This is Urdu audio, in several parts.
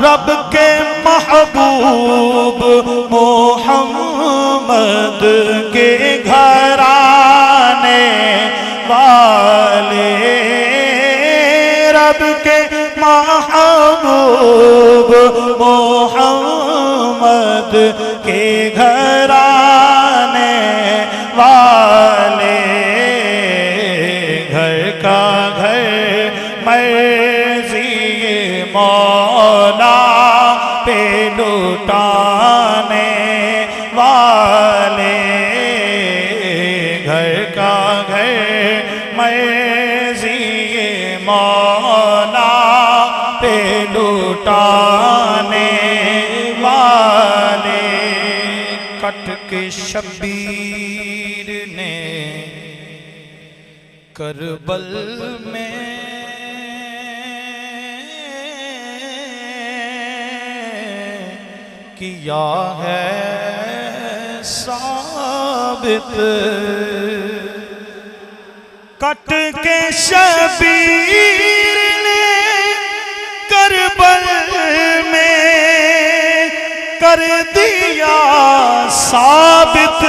رب کے محبوب محمد کے گھرانے والے، رب کے محبوب محمد کے گھرانے والے، گھر کا گھر مرضی مولا پہ لٹانے والے، گھر کا گھر مرضی مولا پہ لٹانے والے۔ کٹ کے شبیر نے کربل میں کیا ہے ثابت، کٹ کے شبیر نے کربل میں کر دیا ثابت،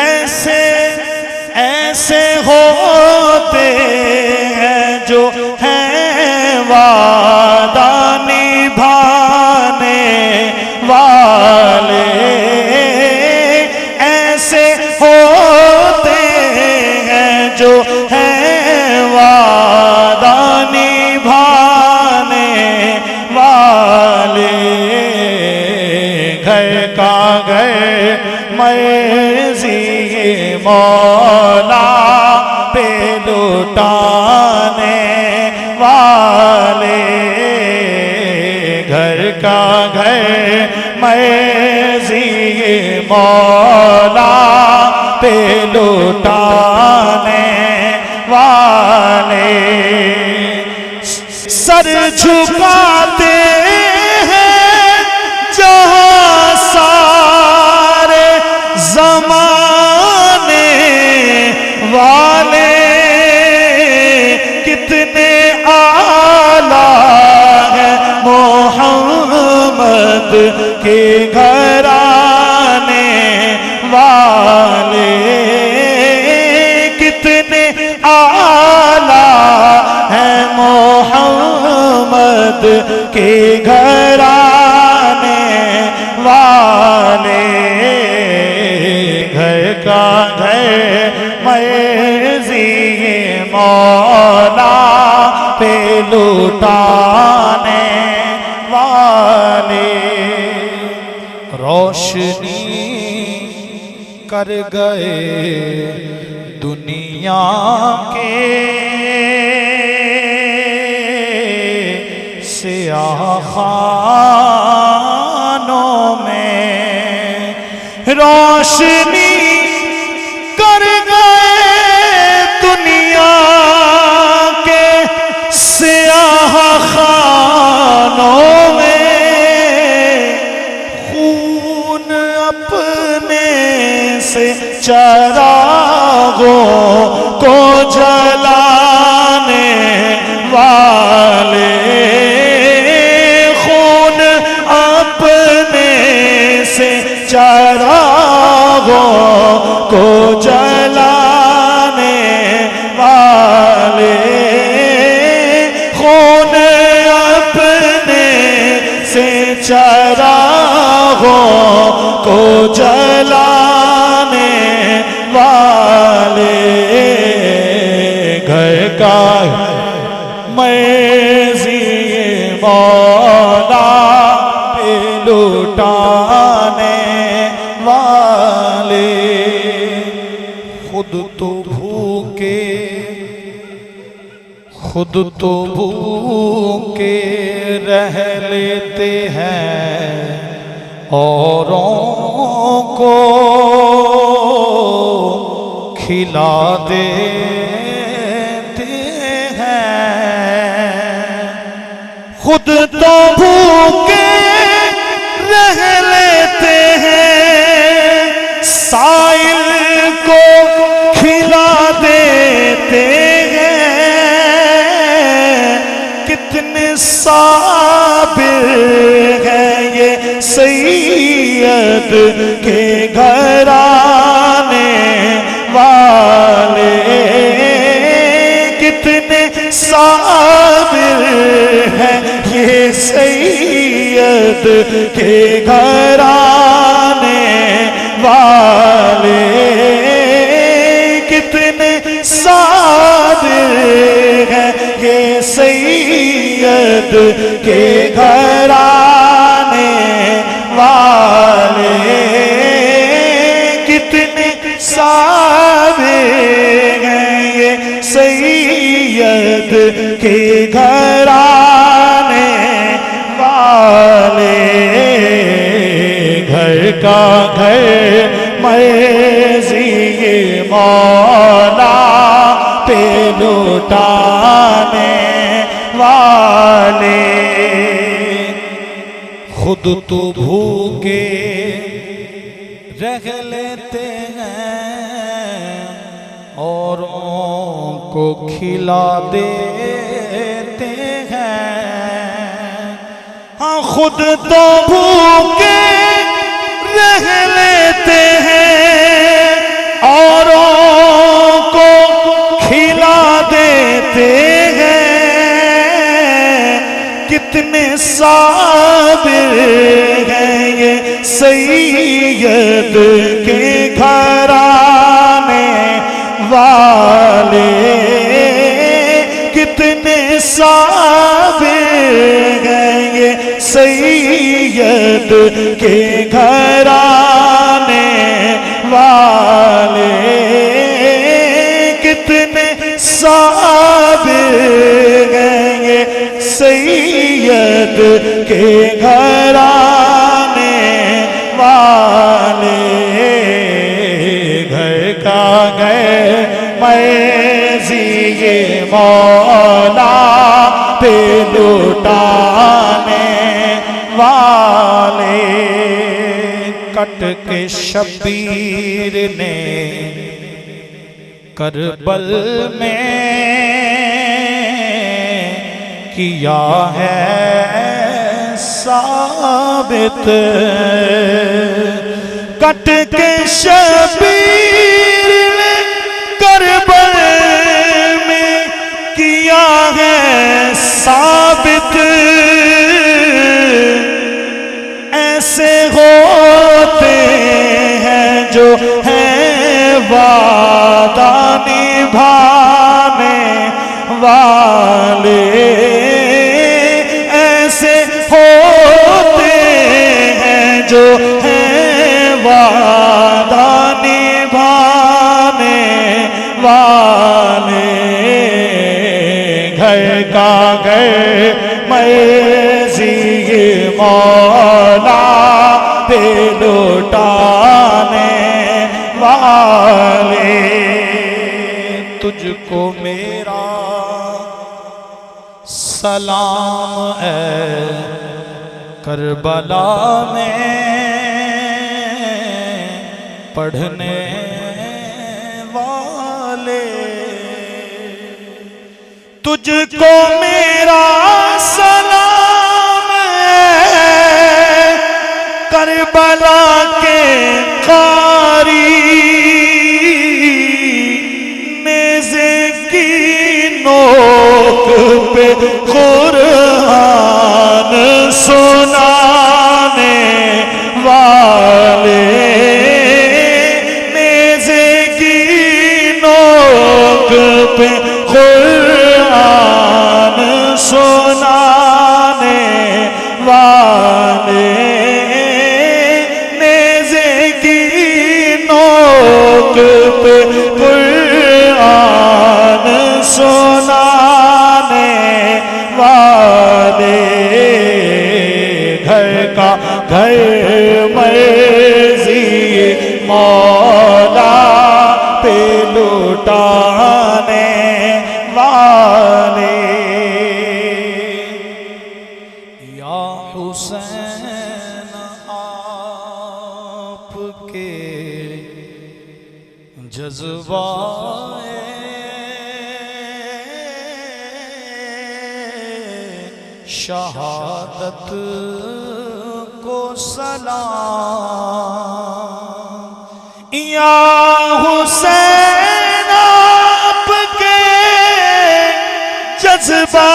ایسے ایسے ہوتے ہیں جو ہیں وعدہ نبھانے والے، ایسے ہوتے ہیں جو ہیں وعدہ نبھانے والے، گھر کا گھر مرضی مولا پہ لٹانے والے، گھر کا گھر مرضی مولا پہ لٹانے والے، سر جھکاتے ہیں جہاں سارے زمانے والے، کتنے اعلیٰ ہیں محمد کے گھرانے والے، کتنے اعلیٰ ہیں محمد کے گھرانے والے، گھر کا گھر مرضی مولا پہ لٹانے والے، روشنی کر گئے دنیا کے سیاہ خانوں میں، روشنی کر گئے دنیا کے سیاہ خانوں میں، خون اپنے سے چراغوں کو جلانے والے، خون اپنے سے چراغوں کو جلانے والے، خون اپنے سے چراغوں کو جلانے والے، گھر کا مرضی مولا پہ لٹانے والے، خود تو بھوکے رہ لیتے ہیں، اوروں کو کھلا دیتے ہیں، خود تو بھوکے رہ لیتے ہیں، سائل کو کھلا دیتے ہیں، کتنے صابر ہیں یہ سید کے گھرانے والے، کتنے صابر ہیں یہ سید کے گھرانے والے، کتنے صابر ہیں یہ سید کے گھرانے والے، کتنے صابر ہیں یہ سید کے گھرانے والے، گھر کا گھر مرضی مولا پہ لوٹانے والے، خود تو بھوکے رہ لیتے ہیں اوروں کو کھلا دیتے ہیں، ہاں خود تو بھوکے رہ لیتے ہیں اوروں کو کھلا دیتے ہیں، کتنے صابر ہیں یہ سید کے گھرانے والے، کتنے صابر ہیں یہ سید کے گھرانے والے، کتنے صابر ہیں یہ سید کے گھرانے والے، گھر کا گھر مرضی مولا پہ لوٹانے والے، کٹ کے شبیر نے کربل میں کیا ہے ثابت، کٹ کے شبیر نے کربل میں کیا ہے ثابت، ایسے ہوتے ہیں جو ہیں وعدہ نبھانے والے، ایسے ہوتے ہیں جو ہیں وعدہ نبھانے والے، گھر کا گھر مرضی مولا پہ لوٹانے والے، تجھ کو میرا سلام اے کربلا میں پڑھنے والے، تجھ کو میرا سلام ہے کربلا کے قاری، نیزے کی نوک پہ قرآن سنانے والے، نیزے کی نوک پہ قرآن سنانے والے، نیزے کی نوک پہ قرآن سنانے والے، گھر کا گھر مرضی مولا پہ لوٹانے والے، یا حسین آپ کے جذبائے شہادت کو سلام، یا حسین آپ کے جذبہ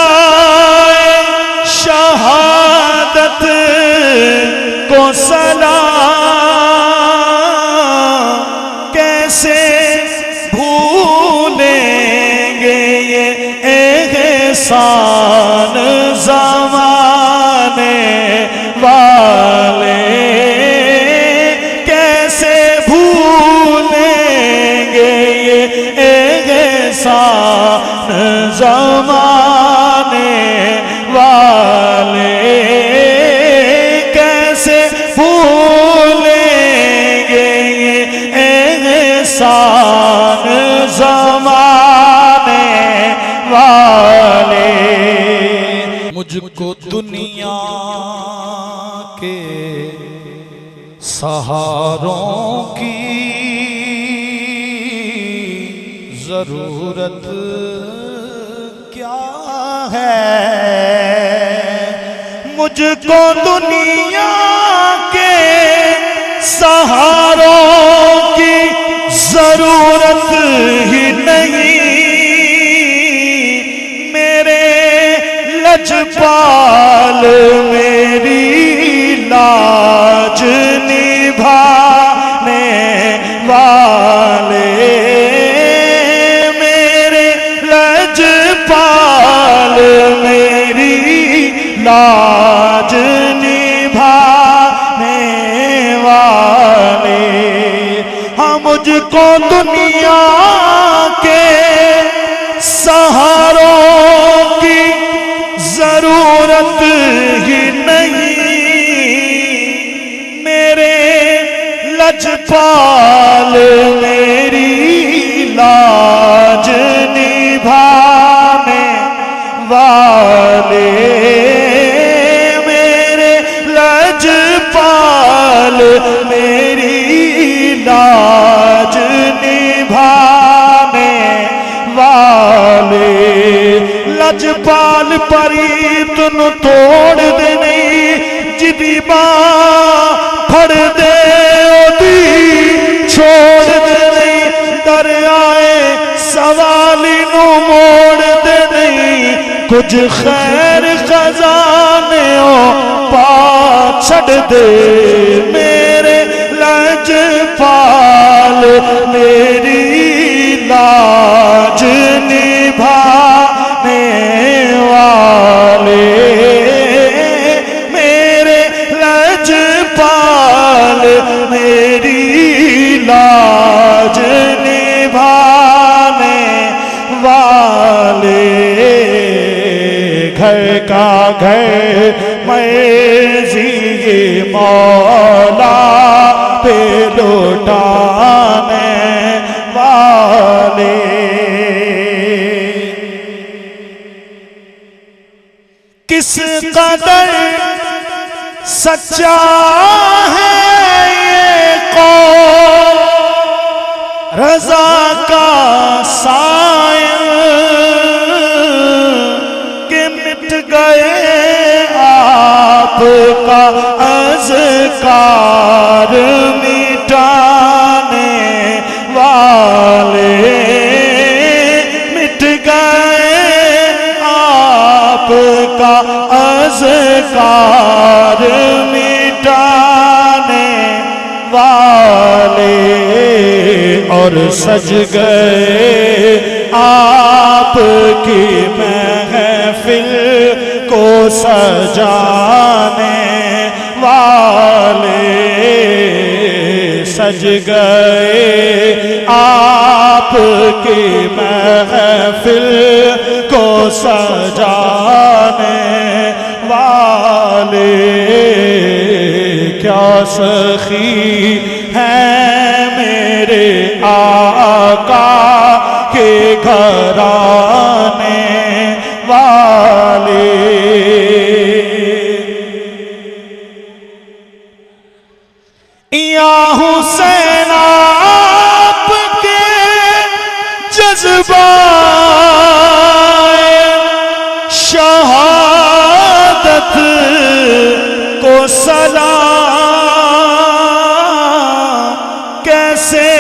شہادت کو سلام، کیسے بھولیں گے یہ احسان زمانے والے، کیسے بھولیں گے یہ احسان زمانے والے، کیسے بھولیں گے یہ احسان زمانے والے۔ مجھ کو دنیا کے سہاروں کی ضرورت کیا ہے، مجھ کو دنیا کے سہاروں کی ضرورت ہی نہیں، میرے لجپال میری لاج نبھانے والے، میرے لجپال میری لاج نبھانے والے۔ ہاں مجھ کو دنیا کے سہاروں کی ضرورت ہی نہیں، میرے لجپال میری لاج نبھانے والے، میرے لجپال میری لاج نبھانے والے۔ لجپال پریت نو توڑ دے نہیں، جدی باں پھڑ دے دی چھوڑ دے نہیں، دریائے سوالی نو موڑ دے نہیں، کچھ خیر خزانیوں پا چھڑ دے، میرے لجپال میری لاج نبھانے والے، میرے لجپال میری لاج نبھانے والے۔ گھر کا گھر مرضی مولا پہ لوٹانے والے۔ کس قدر سچا ہے یہ قول، رضا کا سائل کہ مٹ گئے آپ کا اذکار مٹانے والے، مٹ گئے آپ کا اذکار مٹانے والے، اور سج گئے آپ کی محفل کو سجانے والے، سج گئے آپ کی محفل کو سجانے والے۔ کیا سخی ہیں میرے آقا کے گھرانے والے۔ یا حسین آپ کے جذبہ شہادت سلام کیسے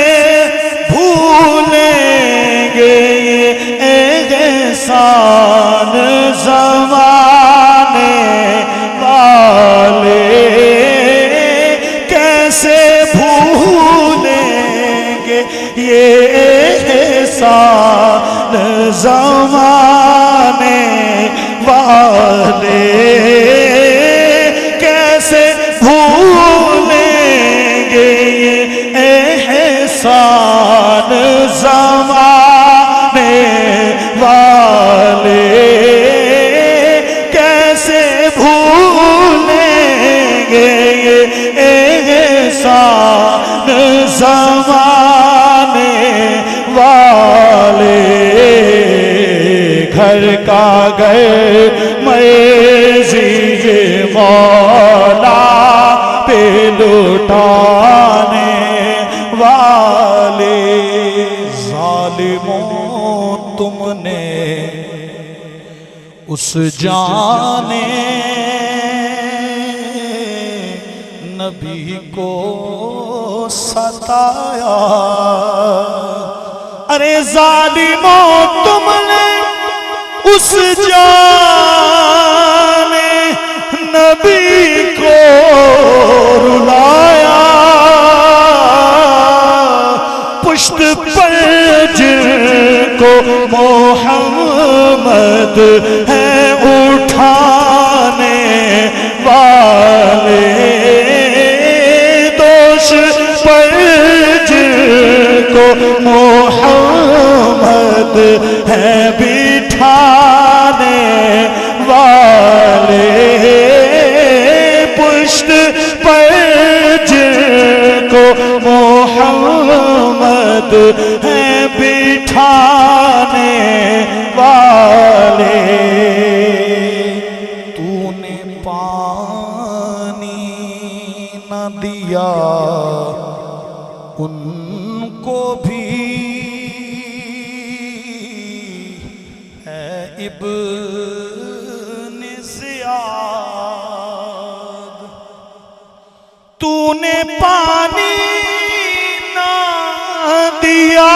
بھولیں گے یہ احسان زمانے والے، کیسے بھولیں گے یہ احسان زمانے والے، کیسے بھولیں گے یہ احسان زمانے والے، کیسے بھولیں گے یہ احسان زمانے والے۔ گھر کا گھر مرضی مولا پہ لٹانے والے، ظالموں تم نے اس جانے نبی کو ستایا، ارے ظالموں تم نے اس جانے نبی کو رلایا، پشت پر جن کو محمد ہے اٹھانے والے، دوش پر جن کو محمد ہے بٹھانے والے، پشت پر جن کو محمد ہے بٹھانے والے۔ تو نے پانی نہ دیا ان کو بھی ہے ابن زیاد، تو نے پانی نہ دیا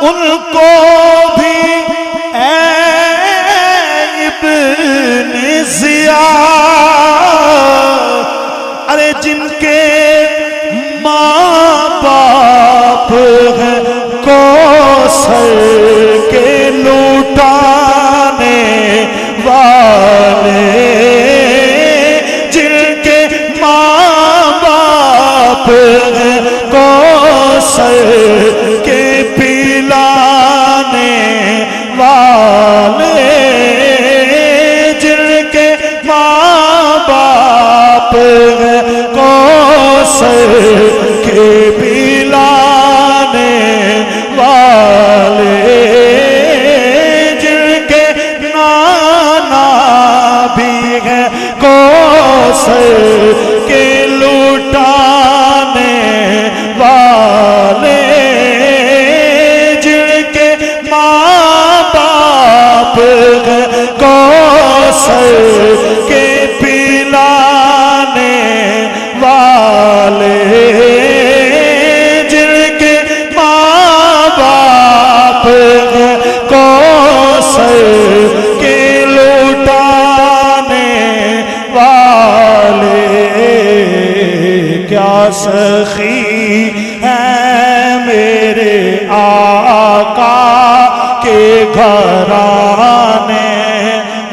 ان کو بھی اے ابن زیاد، ارے جن کے ماں باپ ہیں کوثر کے لٹانے والے، جن کے ماں باپ ہیں کوثر کے پلانے والے، جن کے ماں باپ ہیں کوثر کے پلانے والے، جن کے نانا بھی ہیں کوثر کے لٹانے والے، جن کے ماں باپ ہیں کوثر کے پلانے والے، جن کے ماں باپ ہیں کوثر کے لٹانے والے، کیا سخی ہیں میرے آقا کے گھرانے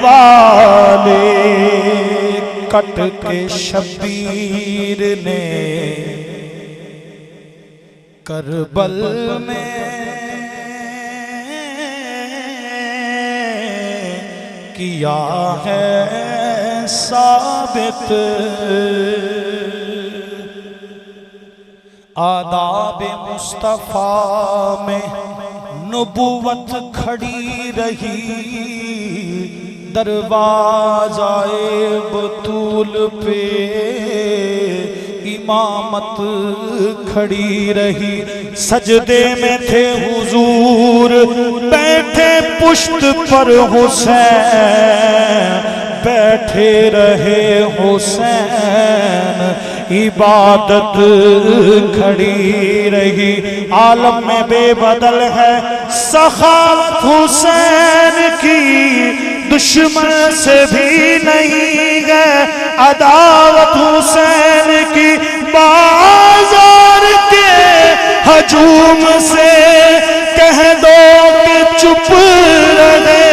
والے، کٹ کے شبیر نے کربل میں کیا ہے ثابت، آداب مصطفیٰ میں نبوت کھڑی رہی، دروازہ بطول پہ امامت کھڑی رہی، سجدے میں تھے حضور بیٹھے پشت پر حسین، بیٹھے رہے حسین حسین عبادت کھڑی رہی عالم میں بے بدل ہے سخاوت حسین کی دشمن سے بھی نہیں ہے عداوت حسین کی بازار کے ہجوم سے کہہ دو کہ چپ رہے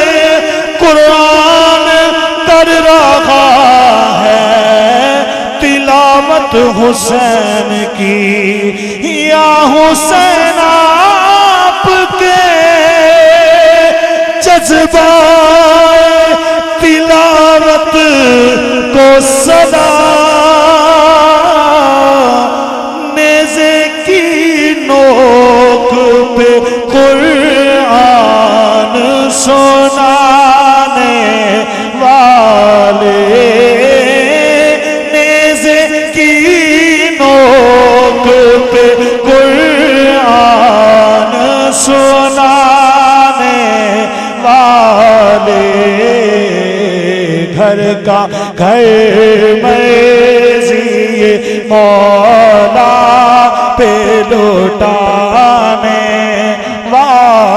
قرآن کر رہا ہے تلاوت حسین کی یا حسین آپ کے جذبہ تلاوت کو صدا نیزے کی نوک پہ قرآن سنانے والے نیزے کی نوک پہ قرآن سنانے والے گھر کا گھر مرضی مولا پہ لوٹانے والے